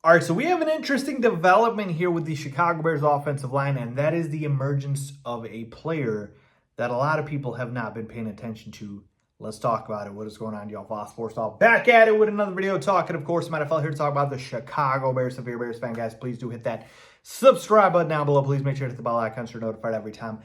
All right, so we have an interesting development here with the Chicago Bears offensive line, and that is the emergence of a player that a lot of people have not been paying attention to. Let's talk about it. What is going on, y'all? Faiz Sports Talk back at it with another video talking, of course, NFL here to talk about the Chicago Bears. So if you're a Bears fan, guys, please do hit that subscribe button down below. Please make sure to hit the bell icon so you're notified every time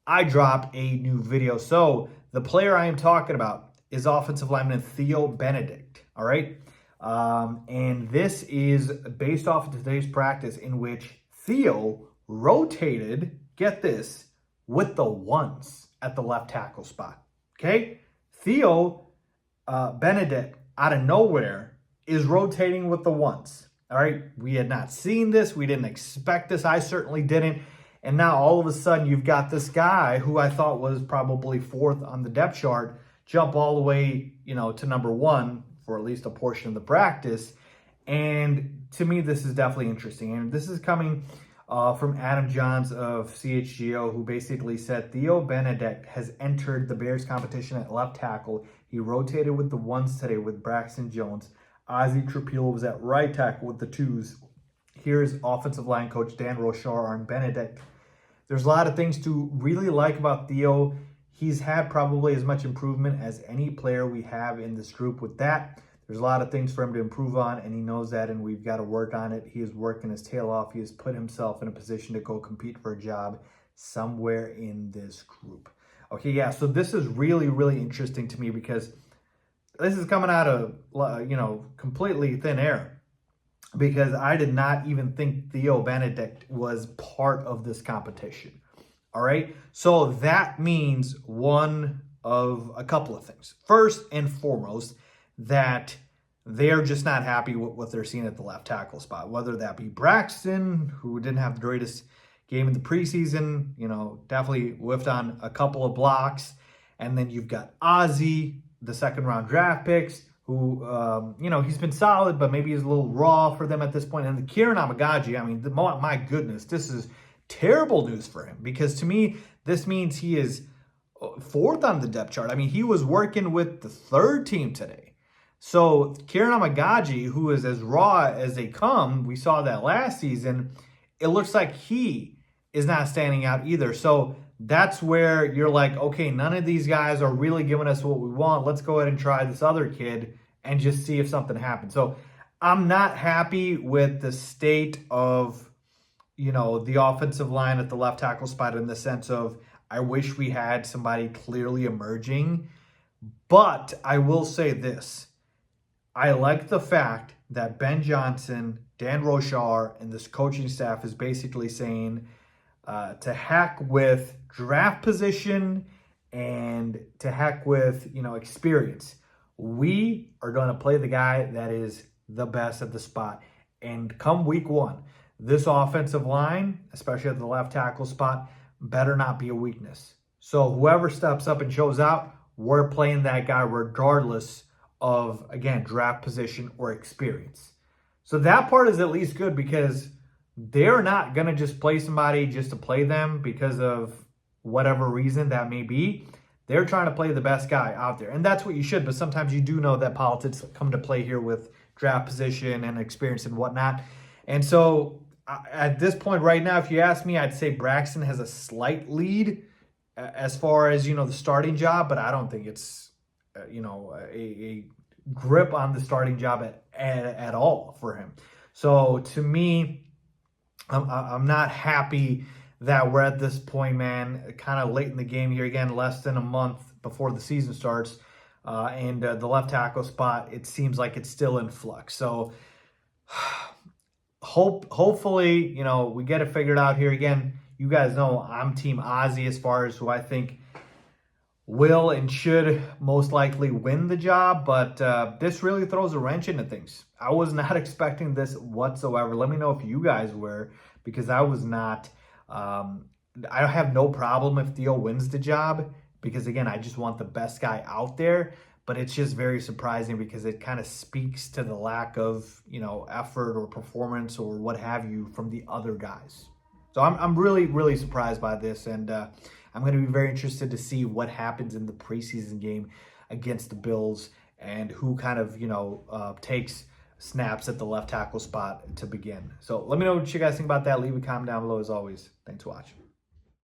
I drop a new video. So the player I am talking about is offensive lineman Theo Benedict, all right? And this is based off of today's practice in which Theo rotated, get this, with the ones at the left tackle spot, okay? Theo Benedet, out of nowhere, is rotating with the ones, all right? We had not seen this. We didn't expect this. I certainly didn't. And now all of a sudden you've got this guy who I thought was probably fourth on the depth chart jump all the way, to number one for at least a portion of the practice. And to me, this is definitely interesting. And this is coming from Adam Johns of CHGO, who basically said Theo Benedet has entered the Bears competition at left tackle. He rotated with the ones today with Braxton Jones. Ozzie Trapilo was at right tackle with the twos. Here's offensive line coach Dan Rochar on Benedict. There's a lot of things to really like about Theo. He's had probably as much improvement as any player we have in this group with that. There's a lot of things for him to improve on, and he knows that, and we've got to work on it. He is working his tail off. He has put himself in a position to go compete for a job somewhere in this group. Okay, yeah, so this is really, really interesting to me because this is coming out of, completely thin air, because I did not even think Theo Benedict was part of this competition. All right, so that means one of a couple of things. First and foremost, that they're just not happy with what they're seeing at the left tackle spot, whether that be Braxton, who didn't have the greatest game in the preseason, definitely whiffed on a couple of blocks. And then you've got Ozzie, the second round draft picks, who, he's been solid, but maybe he's a little raw for them at this point. And the Kieran Amagaji, my goodness, this is terrible news for him, because to me, this means he is fourth on the depth chart. He was working with the third team today. So Kieran Amagaji, who is as raw as they come, we saw that last season, it looks like he is not standing out either. So that's where you're like, okay, none of these guys are really giving us what we want. Let's go ahead and try this other kid and just see if something happens. So I'm not happy with the state of the offensive line at the left tackle spot, in the sense of I wish we had somebody clearly emerging. But I will say this. I like the fact that Ben Johnson, Dan Rochar, and this coaching staff is basically saying to heck with draft position and to heck with, experience. We are going to play the guy that is the best at the spot. And come week one, this offensive line, especially at the left tackle spot, better not be a weakness. So whoever steps up and shows out, we're playing that guy regardless of, again, draft position or experience. So that part is at least good, because they're not going to just play somebody just to play them because of whatever reason that may be. They're trying to play the best guy out there. And that's what you should, but sometimes you do know that politics come to play here with draft position and experience and whatnot. And so at this point right now, if you ask me, I'd say Braxton has a slight lead as far as, the starting job, but I don't think it's, a grip on the starting job at all for him. So to me, I'm not happy that we're at this point, man, kind of late in the game here. Again, less than a month before the season starts. And the left tackle spot, it seems like it's still in flux. So hopefully, we get it figured out here. Again, you guys know I'm Team Ozzie as far as who I think will and should most likely win the job. But this really throws a wrench into things. I was not expecting this whatsoever. Let me know if you guys were, because I was not. I have no problem if Theo wins the job, because, again, I just want the best guy out there. But it's just very surprising because it kind of speaks to the lack of, effort or performance or what have you from the other guys. So I'm really, really surprised by this. And I'm going to be very interested to see what happens in the preseason game against the Bills and who kind of, takes snaps at the left tackle spot to begin. So let me know what you guys think about that. Leave a comment down below as always. Thanks for watching.